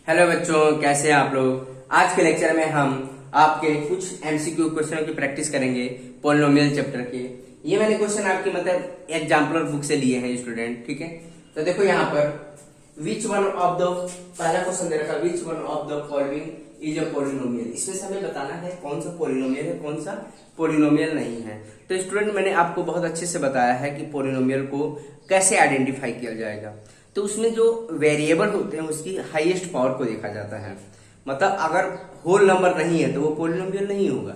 Hello बच्चों, कैसे हैं आप लोग। आज के लेक्चर में हम आपके कुछ एमसीक्यू क्वेश्चनों की प्रैक्टिस करेंगे पॉलिनोमियल चैप्टर के। ये मैंने क्वेश्चन आपकी मतलब एग्जाम्पलर बुक से लिए हैं स्टूडेंट, ठीक है। तो देखो यहाँ पर विच वन ऑफ द, पहला क्वेश्चन दे रखा, which one of the following is a polynomial. इसमें से हमें बताना है कौन सा पॉलिनोमियल है, कौन सा पॉलिनोमियल नहीं है। तो स्टूडेंट मैंने आपको बहुत अच्छे से बताया है कि पॉलिनोमियल को कैसे आइडेंटिफाई किया जाएगा। तो उसमें जो वेरिएबल होते हैं उसकी हाईएस्ट पावर को देखा जाता है। मतलब अगर होल नंबर नहीं है तो वो पॉलिनोमियल नहीं होगा,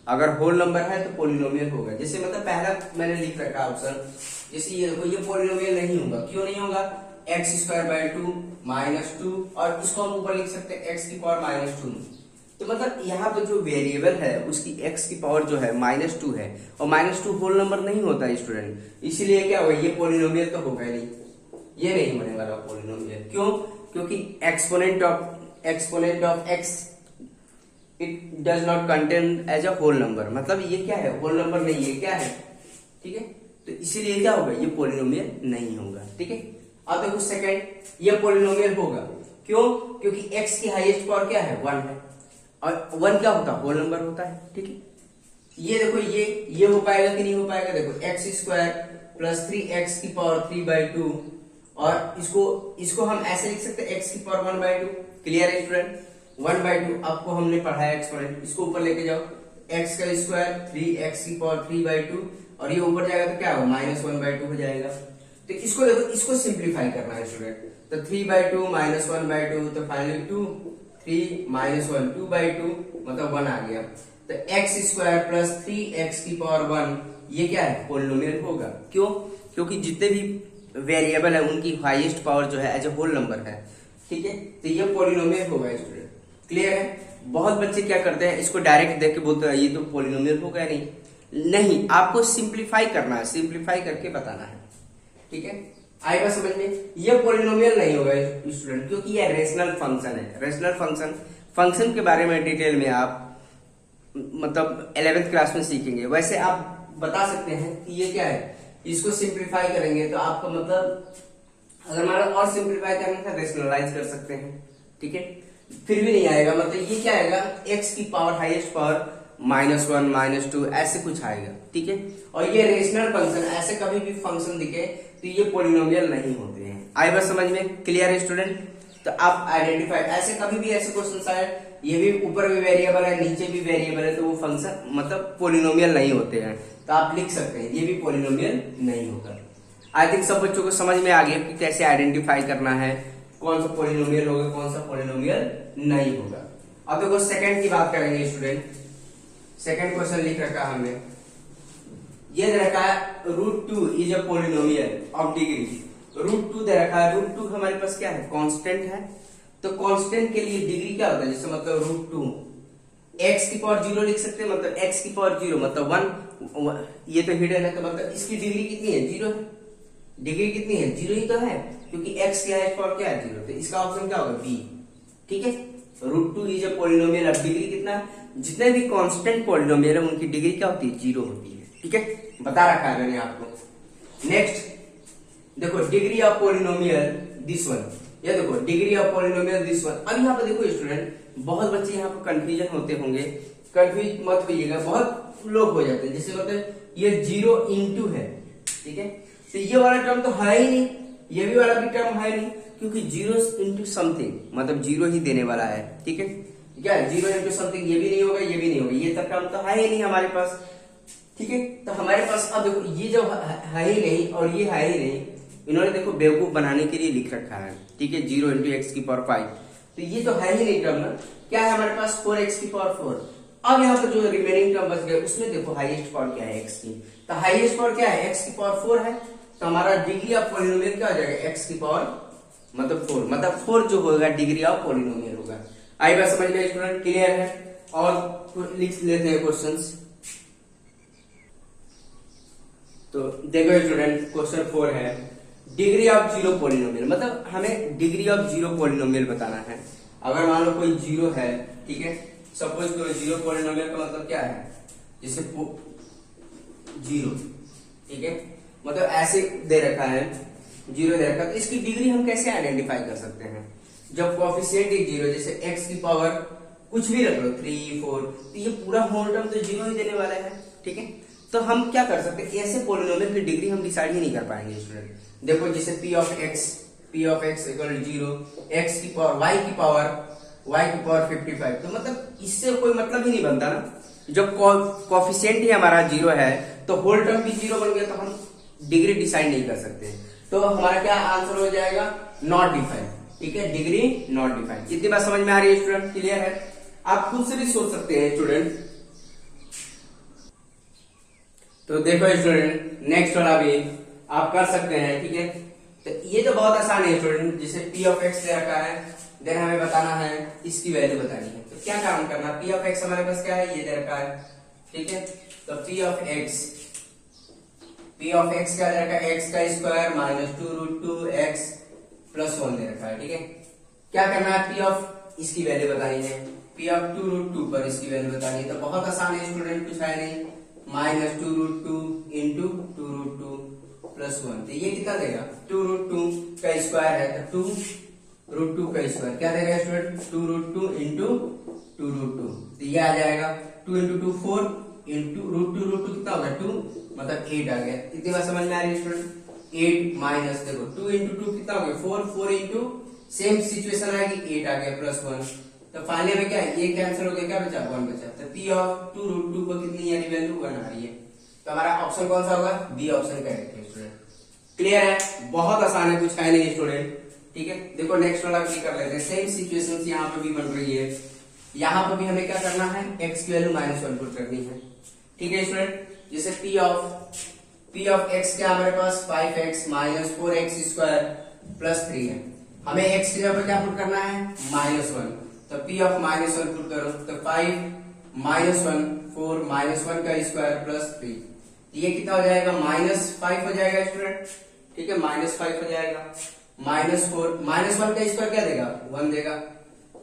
अगर होल नंबर है तो पॉलिनोमियल होगा। जैसे मतलब पहला मैंने लिख रखा ऑप्शन, जैसे ये देखो, ये पॉलिनोमियल नहीं होगा। क्यों नहीं होगा? एक्स स्क्वायर बाय 2 माइनस 2, और इसको हम ऊपर लिख सकते हैं एक्स की पावर माइनस 2। तो मतलब यहाँ पे जो वेरिएबल है उसकी एक्स की पावर जो है माइनस 2 है, और माइनस 2 होल नंबर नहीं होता है स्टूडेंट। इसीलिए क्या होगा, ये पॉलिनोमियल तो होगा नहीं, ये नहीं होने वाला पॉलिनोमियल। क्यों? क्योंकि exponent of x it does not contain as a whole number. मतलब ये क्या है, होल नंबर नहीं है, क्या है, ठीक है। तो इसीलिए क्या होगा, ये पॉलिनोमियल नहीं होगा, ठीक है। अब देखो सेकंड, ये पॉलिनोमियल होगा। क्यों? क्योंकि x की हाईएस्ट पावर क्या है, 1 है, और 1 क्या होता है, होल नंबर होता है, ठीक है। ये देखो, ये हो पाएगा कि नहीं हो पाएगा। देखो एक्स स्क्वायर प्लस 3x की पावर 3/2, और इसको हम ऐसे लिख सकते हैं x की पावर 1/2। क्लियर है स्टूडेंट? 1/2 आपको हमने पढ़ाया एक्सपोनेंट, इसको ऊपर लेके जाओ, x का स्क्वायर 3x की पावर 3/2, और ये ऊपर जाएगा तो क्या होगा, माइनस 1/2 हो जाएगा। तो इसको देखो, इसको सिंप्लीफाई करना है स्टूडेंट। तो 3/2 माइनस 1/2, तो फाइनली 2, 3 माइनस 1 2/2, मतलब 1 आ गया। तो एक्स स्क्वायर प्लस 3x की पावर 1, ये क्या है, पॉलिनोमियल होगा। क्यों? क्योंकि जितने भी वेरिएबल है उनकी हाईएस्ट पावर जो है एज ए होल नंबर है, ठीक है। तो ये पॉलिनोमियल होगा स्टूडेंट। क्लियर है? बहुत बच्चे क्या करते हैं, इसको डायरेक्ट देख के बोलते हैं ये तो पॉलिनोमियल होगा नहीं, आपको सिंप्लीफाई करना है, सिंप्लीफाई करके बताना है, ठीक है। आएगा समझ में? ये पॉलिनोमियल नहीं होगा स्टूडेंट, क्योंकि ये रेशनल फंक्शन है। रेशनल फंक्शन के बारे में डिटेल में आप मतलब 11th क्लास में सीखेंगे। वैसे आप बता सकते हैं कि ये क्या है, इसको सिंप्लीफाई करेंगे तो आपका मतलब, अगर मान लो और सिंप्लीफाई करना था, रेशनलाइज कर सकते हैं, ठीक है। फिर भी नहीं आएगा, मतलब ये क्या आएगा, एक्स की पावर हाईएस्ट पावर -1 -2 ऐसे कुछ आएगा, ठीक है। और ये रेशनल फंक्शन, ऐसे कभी भी फंक्शन दिखे तो ये पॉलिनोमियल नहीं होते हैं। आई बात समझ में? क्लियर है स्टूडेंट? तो आप आइडेंटिफाई, ऐसे कभी भी ऐसे क्वेश्चन आए, ये भी ऊपर भी वेरिएबल है नीचे भी वेरिएबल है, तो वो फंक्शन मतलब पॉलिनोमियल नहीं होते हैं। तो आप लिख सकते हैं ये भी पॉलिनोमियल नहीं होगा। आई थिंक सब बच्चों को समझ में आ गया कि कैसे आइडेंटिफाई करना है, कौन सा पॉलिनोमियल होगा, कौन सा पॉलिनोमियल नहीं होगा। अब देखो सेकंड की बात करेंगे स्टूडेंट। सेकंड क्वेश्चन लिख रखा है हमने, ये दे रखा है √2 is a polynomial of degree. √2 दे रखा है, √2 हमारे पास क्या है, कांस्टेंट है। तो कांस्टेंट के लिए डिग्री क्या होता है, जैसे मतलब √2 x की पावर 0 लिख सकते हैं, मतलब x की पावर 0 मतलब 1, ये तो हिडन है, तो मतलब इसकी डिग्री कितनी है, 0 है। डिग्री कितनी है, 0 ही तो है, क्योंकि x की हाईएस्ट पावर क्या है, 0। तो इसका ऑप्शन क्या होगा, बी, ठीक है। √2 is a polynomial of degree कितना, जितने भी कांस्टेंट पॉलिनोमियल है उनकी डिग्री क्या होती है, 0 होती है, ठीक है। बता रखा है मैंने आपको। नेक्स्ट देखो, degree of polynomial this one, ये देखो degree of polynomial this one. अब यहाँ पे देखो स्टूडेंट, बहुत बच्चे यहाँ पे कंफ्यूजन होते होंगे, कंफ्यूज मत होइएगा, बहुत लोग हो जाते हैं। जैसे मतलब ये 0 इंटू है, ठीक है, तो ये वाला टर्म तो है ही नहीं, ये भी वाला भी टर्म है नहीं, क्योंकि 0 इंटू समथिंग मतलब 0 ही देने वाला है, ठीक है। क्या 0 इंटू समथिंग, ये भी नहीं होगा, ये भी नहीं होगा, ये तक टर्म तो है ही नहीं हमारे पास, ठीक है। तो हमारे पास अब देखो, ये जो है ही नहीं और ये है ही नहीं, इन्होंने देखो बेवकूफ बनाने के लिए लिख रखा है, ठीक है, 0 इंटू एक्स की पावर 5। तो ये तो है ही नहीं टर्म ना, क्या है हमारे पास, 4x की पावर 4। अब यहाँ पर जो रिमेनिंग टर्म बच गया उसमें देखो हाईएस्ट पावर क्या है, x की। तो हाईएस्ट पावर क्या है, x की पावर 4 है। तो हमारा डिग्री ऑफ पॉलिनोमियल क्या हो जाएगा, x की पावर मतलब 4, मतलब 4 जो होगा डिग्री ऑफ पॉलिनोमियल होगा। आई बात समझ में स्टूडेंट? क्लियर है? और लिख लेते हैं क्वेश्चंस। तो देखो स्टूडेंट, क्वेश्चन 4 है, डिग्री ऑफ 0 पॉलिनोमियल, मतलब हमें डिग्री ऑफ 0 पॉलिनोमियल बताना है। अगर मान लो कोई 0 है, ठीक है, सपोज कोई 0 पॉलिनोमियल का मतलब क्या है, जैसे 0, ठीक है, मतलब ऐसे दे रखा है, 0 दे रखा है, तो इसकी डिग्री हम कैसे आइडेंटिफाई कर सकते हैं। जब कोफिशिएंट ही जीरो, जैसे x की पावर कुछ भी रख लो 3 4, तो ये पूरा होल टर्म तो जीरो ही देने वाला है, ठीक है। तो हम क्या कर सकते हैं, ऐसे पोलिनोमियल की डिग्री हम डिसाइड ही नहीं कर पाएंगे स्टूडेंट। देखो जैसे p of x equal to 0, x की पावर y की पावर 55, तो मतलब इससे कोई मतलब ही नहीं बनता ना। जब कोफिशिएंट ही हमारा जीरो है तो होल टर्म भी जीरो बन गया, तो हम डिग्री डिसाइड नहीं कर सकते। तो हमारा क्या आंसर हो जाएगा, नॉट डिफाइंड, ठीक है, डिग्री नॉट डिफाइंड। इतनी बात समझ में आ रही है स्टूडेंट, क्लियर है। आप खुद से भी सोच सकते हैं स्टूडेंट। तो देखो स्टूडेंट, नेक्स्ट वाला भी आप कर सकते हैं, ठीक है। तो ये तो बहुत आसान है स्टूडेंट, जैसे p ऑफ x दे रखा है, देन हमें बताना है इसकी वैल्यू बतानी है। तो क्या काम करना, p ऑफ x हमारे पास क्या है, ये दे रखा है, ठीक है। तो p ऑफ x क्या दे रखा है, x का स्क्वायर माइनस 2√2x प्लस 1 दे रखा है, ठीक है। क्या करना है, p ऑफ इसकी वैल्यू बतानी है, p ऑफ 2√2 पर इसकी वैल्यू बतानी है। तो बहुत आसान है स्टूडेंट, कुछ है नहीं, माइनस 2√2 इंटू 2√2 प्लस 1। तो ये कितना देगा, 2√2 का स्क्वायर है तो 2√2 का स्क्वायर क्या देगा स्टूडेंट, 2√2 इंटू 2√2। तो ये आ जाएगा 2 इंटू 2 4 इंटू √2 कितना होगा 2, मतलब 8 आ गया। इतनी बात समझ में आ रही है स्टूडेंट। 8 माइनस देखो 2 इंटू 2 कितना हो गया 4, 4 इंटू सेम सिचुएशन आएगी 8 आ गया प्लस 1। तो फाइनली में क्या है, ये कैंसिल हो गया, क्या बचा 1 बचा। तो p ऑफ 2√2 को कितनी यानी वैल्यू 1 आ रही है। तो हमारा ऑप्शन कौन सा होगा, बी ऑप्शन करेक्ट है स्टूडेंट। क्लियर है, बहुत आसान है, कुछ है नहीं स्टूडेंट, ठीक है। देखो नेक्स्ट वाला भी कर लेते हैं, सेम सिचुएशन यहाँ पे भी बन रही है। यहाँ पर भी हमें क्या करना है, x की वैल्यू -1 पुट करनी है, ठीक है स्टूडेंट। जैसे p ऑफ x क्या हमारे पास 5x minus 4x square plus 3 है। हमें x की जगह पर क्या पुट करना है, -1। तो p ऑफ -1 पुट करो, तो 5 -1 4 -1 का स्क्वायर प्लस 3, ये कितना हो जाएगा, -5 हो जाएगा स्टूडेंट, ठीक है, -5 हो जाएगा। -4 -1 का स्क्वायर क्या देगा, 1 देगा,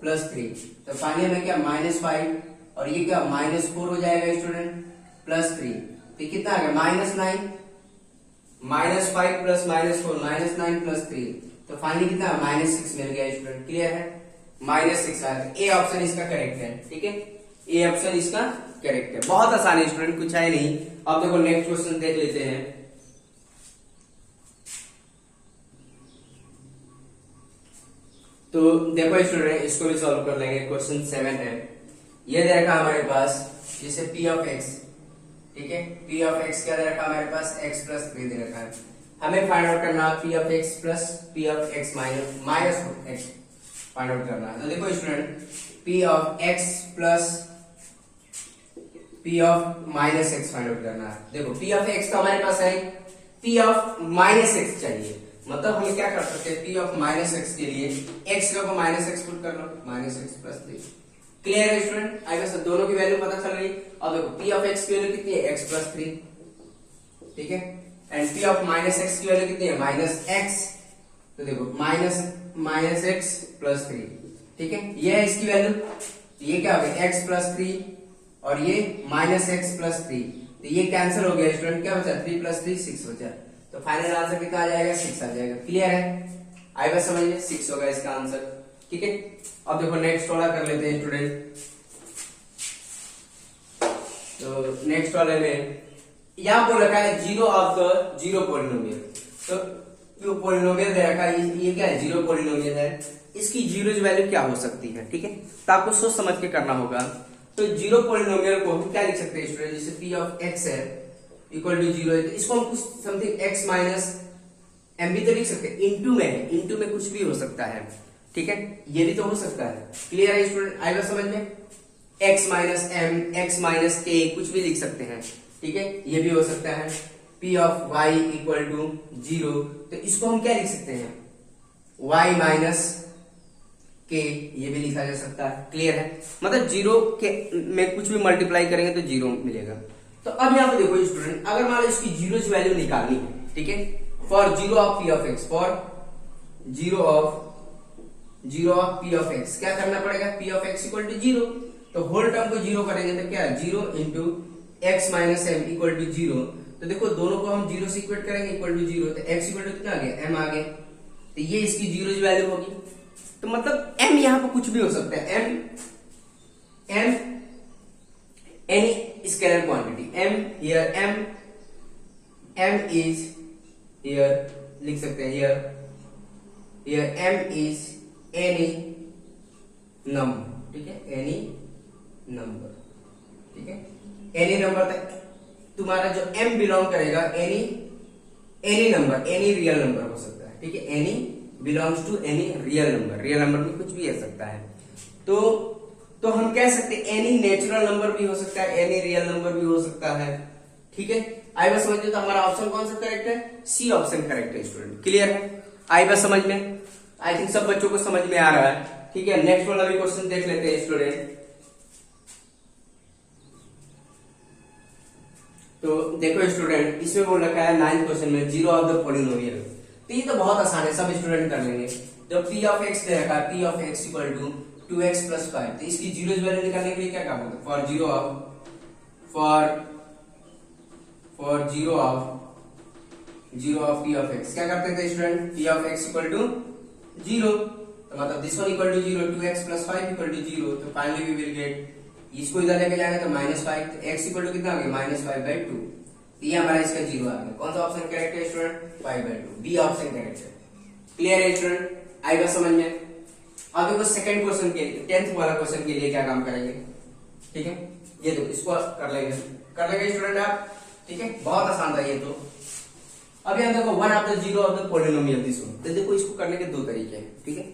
प्लस 3। तो फाइनली में क्या -5 और ये क्या -4 हो जाएगा स्टूडेंट, प्लस 3। तो कितना आ गया, -9, -5 प्लस -4 -9 प्लस 3। तो फाइनली कितना -6 मिल गया स्टूडेंट, क्लियर है, -6 आया। ए ऑप्शन इसका करेक्ट है, ठीक है, ए ऑप्शन इसका करेक्ट है। बहुत आसान है स्टूडेंट, कुछ है नहीं। अब देखो नेक्स्ट क्वेश्चन देख लेते हैं। तो देखो स्टूडेंट, इसको भी सॉल्व कर लेंगे। क्वेश्चन 7 है, ये दे रखा हमारे पास, जैसे p ऑफ x, ठीक है, p ऑफ x क्या दे रखा हमारे पास, x प्लस 3 दे रखा है। हमें फाइंड आउट करना है p of x plus p of x minus x find out करना है। तो देखो student, p of x plus p of minus x find out करना है। देखो p ऑफ x तो हमारे पास है, p ऑफ माइनस x चाहिए, मतलब हम क्या कर सकते हैं, p ऑफ माइनस x के लिए x को -x पुट कर लो, -x प्लस 3। क्लियर है स्टूडेंट, आई गेस दोनों की वैल्यू पता चल रही। अब देखो p ऑफ x की वैल्यू कितनी है, x प्लस 3, ठीक है, एंड p ऑफ -x की वैल्यू कितनी है, -x। तो देखो माइनस x प्लस 3, ठीक है, ये है इसकी वैल्यू। ये क्या हो गया, x प्लस 3 और ये -x प्लस 3। तो ये कैंसिल हो गया स्टूडेंट, क्या बचा, 3 प्लस 3 6 बचा। तो फाइनल आंसर कितना आ जाएगा, 6 आ जाएगा। क्लियर है, आई बस समझिए 6 होगा इसका आंसर, ठीक है। अब देखो नेक्स्ट वाला कर लेते हैं स्टूडेंट। तो नेक्स्ट वाले में यहाँ पर रखा है 0 ऑफ द 0 पोलिनोमियल। तो जो पोलिनोमियल दे रखा है, ये क्या है, 0 पोलिनोमियल है, इसकी जीरो वैल्यू क्या हो सकती है, ठीक है। तो आपको सोच समझ के करना होगा। तो 0 पोलिनोमियल को हम क्या लिख सकते हैं स्टूडेंट, जैसे p ऑफ x है इक्वल टू 0 है, तो इसको हम कुछ समथिंग x माइनस m भी तो लिख सकते हैं। इंटू में कुछ भी हो सकता है, ठीक है, ये भी तो हो सकता है। क्लियर है स्टूडेंट, आएगा समझ में, x minus m, x minus k कुछ भी लिख सकते हैं, ठीक है, ये भी हो सकता है। p of y equal to 0, तो इसको हम क्या लिख सकते हैं, y माइनस k, ये भी लिखा जा सकता है। क्लियर है, मतलब 0 के में कुछ भी मल्टीप्लाई करेंगे तो 0 मिलेगा। तो अब यहाँ पे देखो स्टूडेंट, अगर मान लो इसकी जीरो वैल्यू निकालनी है, ठीक है, for 0 of p of x, for 0 of p of x क्या करना पड़ेगा, p of x equal to 0। तो होल टर्म को 0 करेंगे तो क्या है, 0 into x minus m equal to 0। तो देखो दोनों को हम 0 से इक्वेट करेंगे, इक्वल टू 0, तो x इक्वल टू कितना आ गया, m आ गया। तो ये इसकी जीरो वैल्यू होगी, तो मतलब m यहाँ पर कुछ भी हो सकता है, m any scalar quantity, m here m is here लिख सकते हैं here m is any number, ठीक है, एनी नंबर, ठीक है, एनी नंबर तक तुम्हारा जो m बिलोंग करेगा any number, any real number हो सकता है, ठीक है, any belongs to any real number में कुछ भी हो सकता है। तो हम कह सकते हैं एनी नेचुरल नंबर भी हो सकता है, एनी रियल नंबर भी हो सकता है, ठीक है। आई बस समझ में, तो हमारा ऑप्शन कौन सा करेक्ट है, सी ऑप्शन करेक्ट है स्टूडेंट, क्लियर है, आई बस समझ में, आई थिंक सब बच्चों को समझ में आ रहा है, ठीक है। नेक्स्ट वाला भी क्वेश्चन देख लेते हैं स्टूडेंट। तो देखो स्टूडेंट, इसमें बोल रखा है 9th क्वेश्चन में जीरो ऑफ द पॉलिनोमियल, तो ये तो बहुत आसान है, सब स्टूडेंट कर लेंगे। जब p ऑफ x दे रखा है, p of x equal to 2x plus 5, तो इसकी जीरो वैल्यू निकालने के लिए क्या काम होता है, for zero of p of x क्या करते थे student, p of x equal to 0, तो मतलब this one equal to 0, 2x plus 5 equal to 0, तो फाइनली वी विल गेट, इसको इधर लेके जाएंगे तो -5, तो x इक्वल टू कितना आ गया, -5/2, ये हमारा इसका 0 आ गया। कौन सा ऑप्शन करेक्ट है स्टूडेंट, 5/2, बी ऑप्शन करेक्ट है, क्लियर है स्टूडेंट, आएगा समझ में। अब देखो सेकंड क्वेश्चन के लिए, 10th वाला क्वेश्चन के लिए क्या काम करेंगे, ठीक है, ये देखो इसको कर लेंगे स्टूडेंट आप, ठीक है, बहुत आसान था ये तो। अब यहाँ देखो one of the zero of the polynomial this one, तो देखो इसको करने के दो तरीके हैं, ठीक है।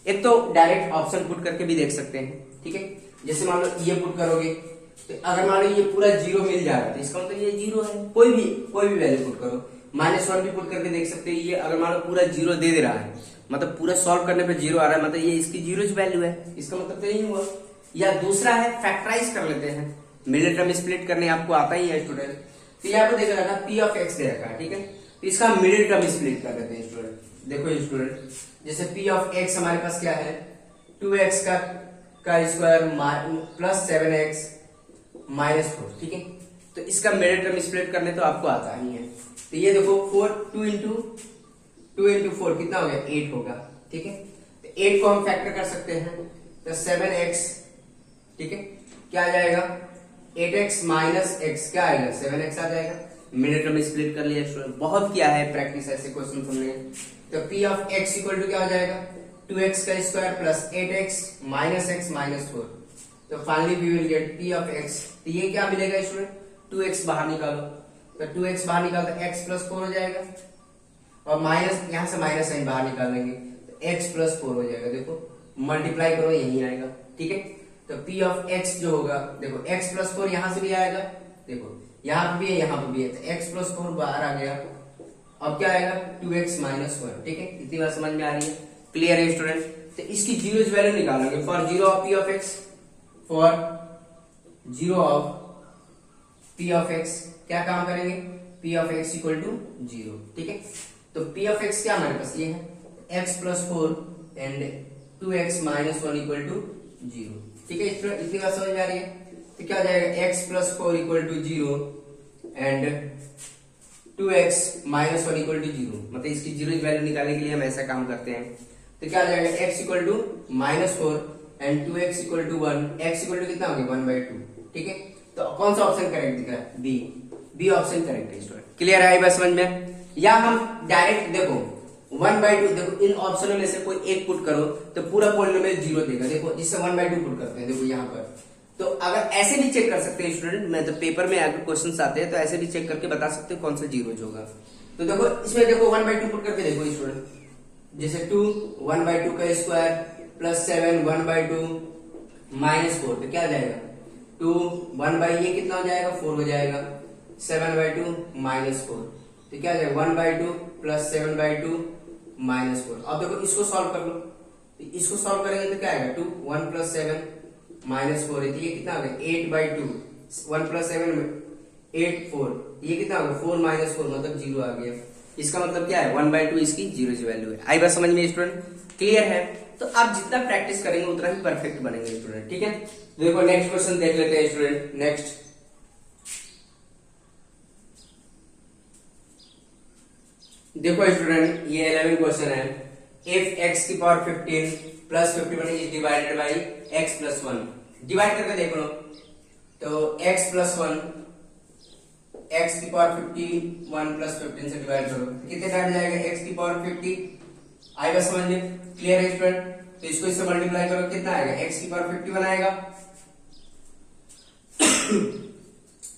एक तो डायरेक्ट ऑप्शन पुट करके भी देख सकते हैं, ठीक है, जैसे मान लो ये पुट करोगे, तो अगर मान लो ये पूरा जीरो मिल जा रहा है तो इसका मतलब ये जीरो है, कोई भी वैल्यू पुट करो, -1 भी पुट करके देख सकते हो, ये अगर मान लो पूरा जीरो दे रहा है, मतलब पूरा सॉल्व करने पे जीरो आ रहा है, मतलब ये इसकी जीरो वैल्यू है, इसका मतलब तो यही हुआ। या दूसरा है फैक्टराइज कर लेते हैं, मिडिल टर्म स्प्लिट करने आपको आता ही है स्टूडेंट, तो यहाँ पे देख रखा है p ऑफ x दे रखा है, ठीक है, तो इसका मिडिल टर्म स्प्लिट कर लेते हैं स्टूडेंट। देखो स्टूडेंट, जैसे p ऑफ x हमारे पास क्या है, 2x का स्क्वायर प्लस 7x माइनस 4, ठीक है, तो इसका मिडिल टर्म स्प्लिट करने तो आपको आता ही है। तो ये देखो 2 इंटू 4 कितना हो गया, 8 होगा, ठीक है, तो 8 को हम फैक्टर कर सकते हैं, तो 7x, ठीक है, क्या आ जाएगा, 8x माइनस x क्या आएगा, 7x आ जाएगा, मिडिल टर्म स्प्लिट कर लिया स्टूडेंट, बहुत किया है प्रैक्टिस ऐसे क्वेश्चन हमने। तो p of x equal to क्या हो जाएगा, 2x का square plus 8x minus x minus 4, तो finally we will get p of x, तो ये क्या मिलेगा स्टूडेंट, 2x बाहर निकालो, तो 2x बाहर निकालो तो x प्लस 4 हो जाएगा, और माइनस यहां से माइनस साइन बाहर निकाल लेंगे तो x प्लस 4 हो जाएगा, देखो मल्टीप्लाई करो यही आएगा, ठीक है। तो p ऑफ x जो होगा, देखो x प्लस 4 यहां से भी आएगा, देखो यहाँ पे भी है यहाँ पे भी है, तो x प्लस 4 बाहर आ गया, अब क्या आएगा 2x माइनस 1, ठीक है, इतनी बात समझ में आ रही है, क्लियर है स्टूडेंट। तो इसकी जीरो वैल्यू निकालेंगे, for zero of p of x, for zero of p of x क्या काम करेंगे, p of x equal to 0, ठीक है, तो p ऑफ x क्या हमारे पास ये है x plus 4 and 2x minus 1 equal to 0, ठीक है स्टूडेंट, इतनी बात समझ में आ रही है। तो क्या हो जाएगा x plus 4 equal to 0 and 2x minus 1 equal to 0, मतलब इसकी जीरो वैल्यू निकालने के लिए हम ऐसा काम करते हैं। तो क्या हो जाएगा x equal to -4 and 2x equal to 1, x equal to कितना हो गया 1/2, ठीक है, तो कौन सा ऑप्शन करेक्ट दिख रहा है, बी ऑप्शन करेक्ट है स्टूडेंट, क्लियर है बस समझ में। या हम डायरेक्ट देखो 1/2, देखो इन ऑप्शनों में से कोई एक पुट करो तो पूरा पॉलिनोमियल 0 देगा, देखो जिससे 1/2 पुट करते हैं, देखो यहाँ पर। तो अगर ऐसे भी चेक कर सकते हैं स्टूडेंट, मैं जब पेपर में अगर क्वेश्चंस आते हैं तो ऐसे भी चेक करके बता सकते हो कौन सा जीरो होगा। तो देखो इसमें देखो 1/2 पुट करके देखो स्टूडेंट, जैसे 2 1/2 का स्क्वायर प्लस 7 1/2 माइनस 4, तो क्या आ जाएगा 2 1/, ये कितना हो जाएगा 4 हो जाएगा, 7/2 माइनस 4, तो क्या आ जाएगा 1/2 प्लस 7/2 माइनस 4। अब देखो इसको सॉल्व कर लो, तो इसको सॉल्व करेंगे तो क्या आएगा 2 1 प्लस 7 माइनस 4 है, तो ये कितना आ गया 8/2, 1 प्लस 7 8 4, ये कितना होगा 4 माइनस 4 मतलब 0 आ गया, इसका मतलब क्या है 1/2 इसकी जीरो वैल्यू है। आई बात समझ में स्टूडेंट, क्लियर है। तो आप जितना प्रैक्टिस करेंगे उतना ही परफेक्ट बनेंगे स्टूडेंट, ठीक है। देखो नेक्स्ट क्वेश्चन देख लेते हैं स्टूडेंट। नेक्स्ट देखो स्टूडेंट, ये 11 क्वेश्चन है। इफ x की power 15 plus 51 is divided by x plus 1, divide करके देख लो तो x प्लस 1 x की पावर 51 प्लस 15 से डिवाइड करो तो कितने टाइम जाएगा x की पावर 50, आएगा समझ में, क्लियर है स्टूडेंट। तो इसको इससे मल्टीप्लाई करो कितना आएगा x की पावर 51 आएगा,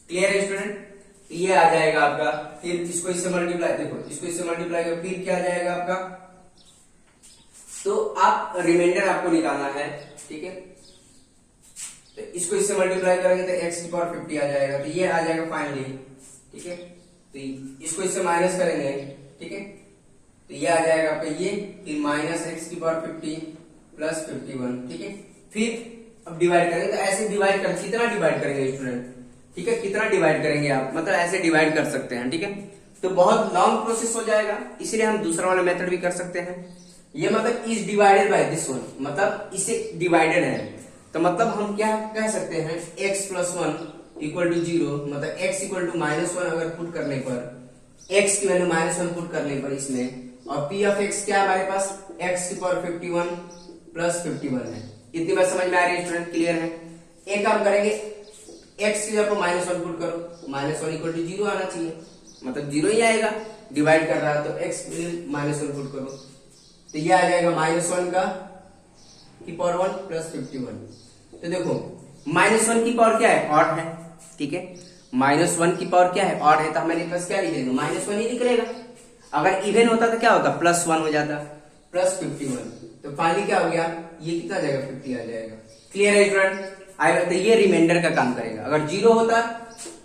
क्लियर है स्टूडेंट। ये आ जाएगा आपका, फिर इसको इससे मल्टीप्लाई, देखो इसको इससे मल्टीप्लाई करो फिर क्या आ जाएगा आपका, तो आप रिमाइंडर आपको निकालना है, ठीक है। तो इसको इससे मल्टीप्लाई करेंगे तो x की पावर 50 आ जाएगा, तो ये आ जाएगा फाइनली, ठीक है। तो इसको इससे माइनस करेंगे, ठीक है, तो ये आ जाएगा आपका ये, फिर माइनस x की पावर 50 प्लस 51, ठीक है। फिर अब डिवाइड करेंगे, तो ऐसे डिवाइड कर, कितना डिवाइड करेंगे स्टूडेंट, ठीक है, कितना डिवाइड करेंगे आप, मतलब ऐसे डिवाइड कर सकते हैं, ठीक है। तो बहुत लॉन्ग प्रोसेस हो जाएगा, इसलिए हम दूसरा वाला मेथड भी कर सकते हैं। ये मतलब is divided by this one, मतलब इसे डिवाइडेड है, तो मतलब हम क्या कह सकते हैं x प्लस 1 इक्वल टू 0, मतलब x इक्वल टू -1 अगर पुट करने पर, x की वैल्यू -1 पुट करने पर इसमें, और p ऑफ x क्या हमारे पास x की पावर 51 प्लस 51 है। इतनी बात समझ में आ रही है स्टूडेंट, क्लियर है। एक काम करेंगे, x की जगह -1 पुट करो, -1 इक्वल टू 0 आना चाहिए, मतलब 0 ही आएगा, डिवाइड कर रहा है तो x -1 पुट करो, तो ये आ जाएगा -1 का की पावर 1 प्लस 51। तो देखो -1 की पावर क्या है, ऑड है, ठीक है, -1 की पावर क्या है, ऑड है, तो हमारे पास क्या लिखेंगे, -1 ही निकलेगा। अगर इवन होता तो क्या होता, +1 हो जाता, प्लस 51, तो फाइनली क्या हो गया, ये कितना आ जाएगा, 50 आ जाएगा, क्लियर है स्टूडेंट। आएगा तो ये रिमाइंडर का काम करेगा। अगर 0 होता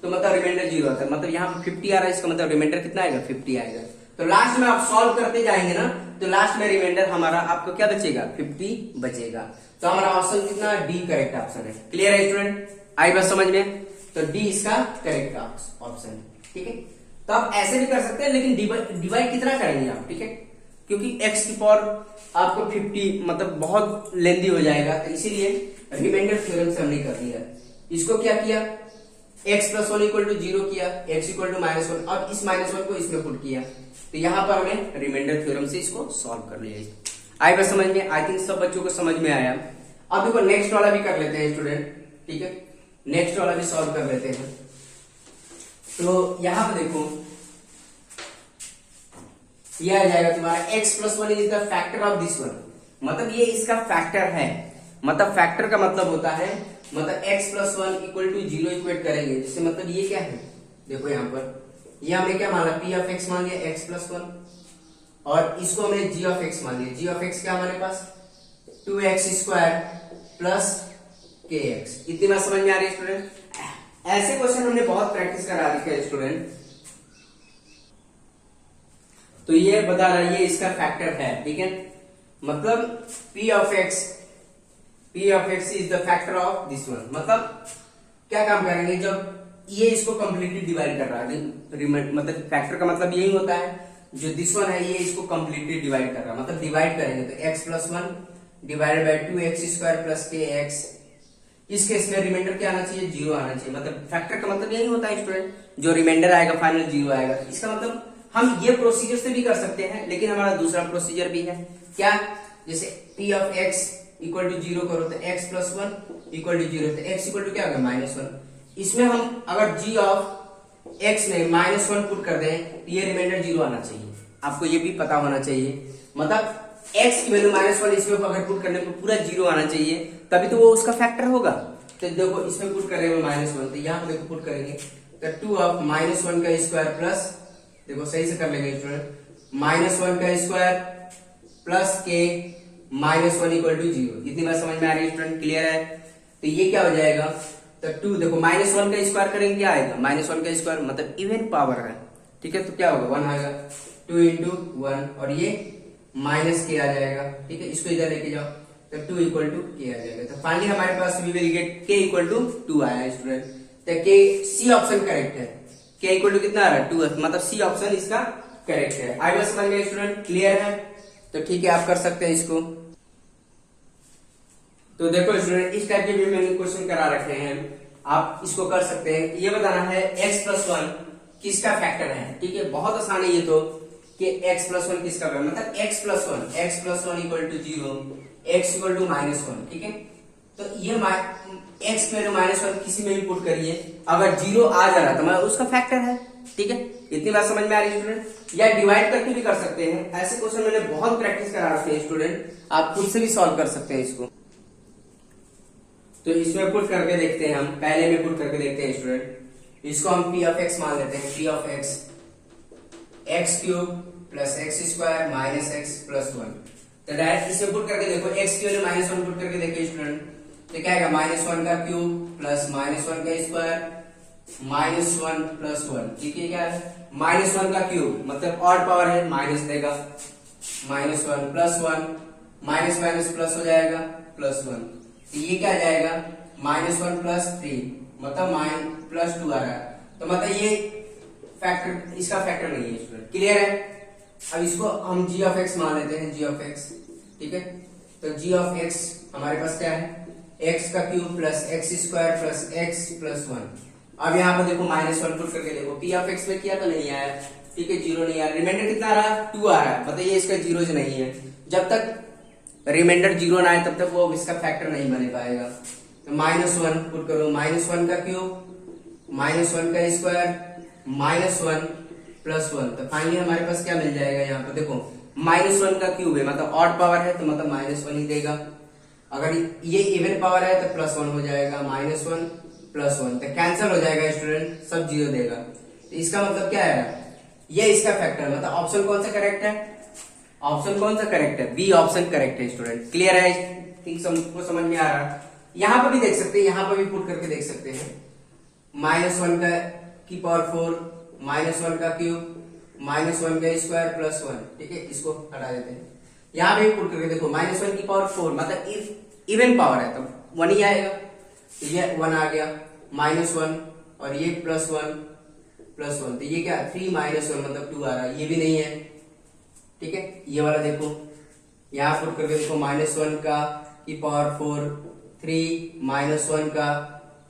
तो मतलब रिमाइंडर 0 होता, मतलब यहाँ पे 50 आ रहा है, इसका मतलब रिमाइंडर कितना आएगा, 50 आएगा। तो लास्ट में आप सॉल्व करते जाएंगे ना, तो लास्ट में रिमाइंडर हमारा आपको क्या बचेगा, 50 बचेगा। तो हमारा ऑप्शन कितना, डी करेक्ट ऑप्शन है, क्लियर है स्टूडेंट, आई बात समझ में। तो डी इसका करेक्ट ऑप्शन है, ठीक है। तो आप ऐसे भी कर सकते हैं, लेकिन डिवाइड कितना करेंगे आप, ठीक है, क्योंकि x की पावर आपको 50 मतलब बहुत लेंदी हो जाएगा, तो इसीलिए रिमाइंडर थ्योरम से हमने कर लिया। इसको क्या किया, x प्लस 1 इक्वल टू 0 किया, x इक्वल टू -1, और इस -1 को इसमें पुट किया, तो यहां पर हमें रिमाइंडर थ्योरम से इसको सॉल्व कर लिया। आई बात समझ में, आई थिंक सब बच्चों को समझ में आया। अब देखो नेक्स्ट वाला भी कर लेते हैं स्टूडेंट, ठीक है, नेक्स्ट वाला भी सॉल्व कर लेते हैं। तो यहां पर देखो ये आ जाएगा तुम्हारा x plus 1 is the factor of this one, मतलब ये इसका फैक्टर है, मतलब फैक्टर का मतलब होता है, मतलब x plus 1 equal to 0 equate करेंगे, जिससे मतलब ये क्या है, देखो यहाँ पर ये हमने क्या माना, p ऑफ x मान लिया x प्लस 1, और इसको हमने g ऑफ x मान लिया। g ऑफ x क्या हमारे पास 2x स्क्वायर प्लस kx। इतनी बात समझ में आ रही है स्टूडेंट। ऐसे क्वेश्चन हमने बहुत प्रैक्टिस करा रखा है स्टूडेंट। तो ये बता रहा है ये इसका फैक्टर है, ठीक है, मतलब p of x is the factor of this one. मतलब क्या काम करेंगे, जब ये इसको कंप्लीटली डिवाइड कर रहा है, मतलब फैक्टर का मतलब यही होता है, जो दिस वन है ये इसको कंप्लीटली डिवाइड कर रहा है, मतलब डिवाइड करेंगे तो x plus 1 divided by 2x square plus kx। इस केस में रिमाइंडर क्या आना चाहिए, 0 आना चाहिए, मतलब फैक्टर का मतलब यही होता है स्टूडेंट, जो रिमाइंडर आएगा फाइनल 0 आएगा। इसका मतलब हम ये प्रोसीजर से भी कर सकते हैं, लेकिन हमारा दूसरा प्रोसीजर भी है, क्या, जैसे p of x equal to 0 करो तो x प्लस 1 इक्वल टू 0, तो x इक्वल टू क्या होगा -1। इसमें हम अगर g ऑफ x में -1 पुट कर दें तो ये रिमाइंडर 0 आना चाहिए, आपको ये भी पता होना चाहिए, मतलब x की वैल्यू -1 इसमें अगर पुट करने पर पूरा 0 आना चाहिए, तभी तो वो उसका फैक्टर होगा। तो देखो इसमें पुट करेंगे -1, तो यहाँ पे देखो पुट करेंगे तो 2 ऑफ -1 का स्क्वायर प्लस, देखो सही से कर लेंगे स्टूडेंट, -1 का square plus k -1 equal to 0। इतनी बात समझ में आ रही है स्टूडेंट, क्लियर है। तो ये क्या हो जाएगा, तो 2 देखो -1 का स्क्वायर करेंगे क्या आएगा, -1 का स्क्वायर मतलब इवन पावर है, ठीक है, तो क्या होगा 1 आएगा, 2 इंटू 1, और ये माइनस k आ जाएगा, ठीक है, इसको इधर लेके जाओ तो 2 इक्वल टू k आ जाएगा। तो फाइनली हमारे पास we will get k equal to 2 आया स्टूडेंट। तो k सी ऑप्शन करेक्ट है, k इक्वल टू कितना आ रहा है 2, मतलब सी ऑप्शन इसका करेक्ट है। आई बस समझ गए स्टूडेंट, क्लियर है। तो ठीक है, आप कर सकते हैं इसको। तो देखो स्टूडेंट, इस टाइप के भी मैंने क्वेश्चन करा रखे हैं, आप इसको कर सकते हैं। ये बताना है x प्लस 1 किसका फैक्टर है, ठीक है, बहुत आसान है ये तो। कि x प्लस वन किसका बराबर, मतलब x plus one equal to 0, x equal to -1, ठीक है। तो ये x में -1 किसी में भी पुट करिए, अगर 0 आ जा रहा तो मैं उसका फैक्टर है, ठीक है। इतनी बात समझ में आ रही है स्टूडेंट? या डिवाइड करके भी कर सकते हैं, ऐसे क्वेश्चन मैंने बहुत प्रैक्टिस करा रखे हैं स्टूडेंट, आप खुद से भी सॉल्व कर सकते हैं इसको। तो इसमें पुट करके देखते हैं हम, पहले में पुट करके देखते हैं स्टूडेंट। इसको हम p ऑफ x मान लेते हैं, p of x x cube plus x square minus x plus 1। तो डायरेक्ट इसमें पुट करके देखो, x की वैल्यू -1 पुट करके देखिए स्टूडेंट, तो क्या आएगा, -1 का क्यूब प्लस -1 का स्क्वायर -1 प्लस 1, ठीक है। क्या है, -1 का क्यूब मतलब ऑड पावर है, माइनस देगा, -1 प्लस 1, माइनस माइनस प्लस हो जाएगा +1, तो ये क्या आ जाएगा, -1 प्लस 3 मतलब +2 आ रहा है। तो मतलब ये फैक्टर, इसका फैक्टर नहीं है स्टूडेंट, क्लियर है। अब इसको हम g ऑफ x मान लेते हैं, g ऑफ x, ठीक है। तो g ऑफ x हमारे पास क्या है, x का cube plus x square plus x plus 1। अब यहाँ पर देखो -1 पुट करके देखो, p ऑफ x में किया तो नहीं आया, ठीक है, 0 नहीं आया, रिमाइंडर कितना आ रहा है, 2 आ रहा है, मतलब ये इसका 0 से नहीं है। जब तक रिमाइंडर 0 ना आए तब तक वो इसका फैक्टर नहीं बन पाएगा। तो -1 पुट करो, -1 का क्यूब -1 का स्क्वायर -1 प्लस 1, तो फाइनली हमारे पास क्या मिल जाएगा, यहाँ पर देखो -1 का क्यूब है मतलब ऑड पावर है, तो मतलब -1 ही देगा। अगर ये इवन पावर है तो +1 हो जाएगा, -1 प्लस 1, तो कैंसिल हो जाएगा स्टूडेंट, सब 0 देगा। तो इसका मतलब क्या है, ये इसका फैक्टर, मतलब ऑप्शन कौन सा करेक्ट है, ऑप्शन कौन सा करेक्ट है, बी ऑप्शन करेक्ट है स्टूडेंट, क्लियर है, ठीक सबको समझ में आ रहा है। यहाँ पर भी देख सकते हैं, यहाँ पर भी पुट करके देख सकते हैं, -1 का की पावर 4, -1 का क्यूब, -1 का स्क्वायर प्लस 1, ठीक है, इसको हटा देते हैं। यहाँ पे पुट करके देखो, -1 की पावर 4 मतलब इवन पावर है तो 1 ही आएगा, तो ये 1 आ गया, -1 और ये +1 +1, तो ये क्या 3 -1 मतलब 2 आ रहा है, ये भी नहीं है, ठीक है। ये वाला देखो, यहाँ पुट करके देखो, -1 का की पावर 4, 3 -1 का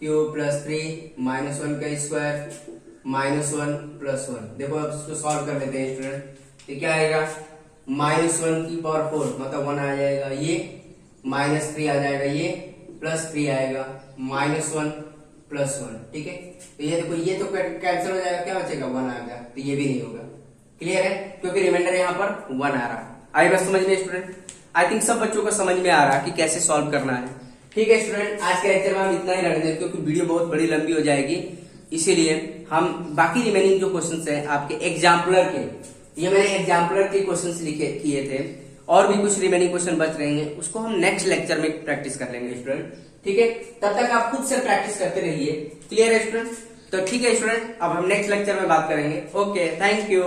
क्यूब प्लस 3 -1 का स्क्वायर -1 प्लस 1। देखो अब इसको सॉल्व कर लेते हैं स्टूडेंट, तो क्या आएगा, -1 की पावर 4 मतलब 1 आ जाएगा, ये -3 आ जाएगा, ये +3 आएगा, -1 प्लस 1, ठीक है। तो ये देखो, ये तो कैंसिल हो जाएगा, क्या बचेगा, 1 आ गया, तो ये भी नहीं होगा, क्लियर है, क्योंकि रिमाइंडर यहाँ पर 1 आ रहा है। आई बात समझ में स्टूडेंट? आई थिंक सब बच्चों को समझ में आ रहा है कि कैसे सॉल्व करना है, ठीक है स्टूडेंट। आज के लेक्चर में हम इतना ही रहने दें, क्योंकि वीडियो बहुत बड़ी लंबी हो जाएगी, इसीलिए हम बाकी रिमेनिंग जो क्वेश्चंस हैं आपके एग्जाम्पलर के, ये मैंने एग्जाम्पलर के क्वेश्चंस लिखे किए थे, और भी कुछ रिमेनिंग क्वेश्चन बच रहे हैं, उसको हम नेक्स्ट लेक्चर में प्रैक्टिस कर लेंगे स्टूडेंट, ठीक है। तब तक आप खुद से प्रैक्टिस करते रहिए, क्लियर है स्टूडेंट? तो ठीक है स्टूडेंट, अब हम नेक्स्ट लेक्चर में बात करेंगे। Okay, thank you.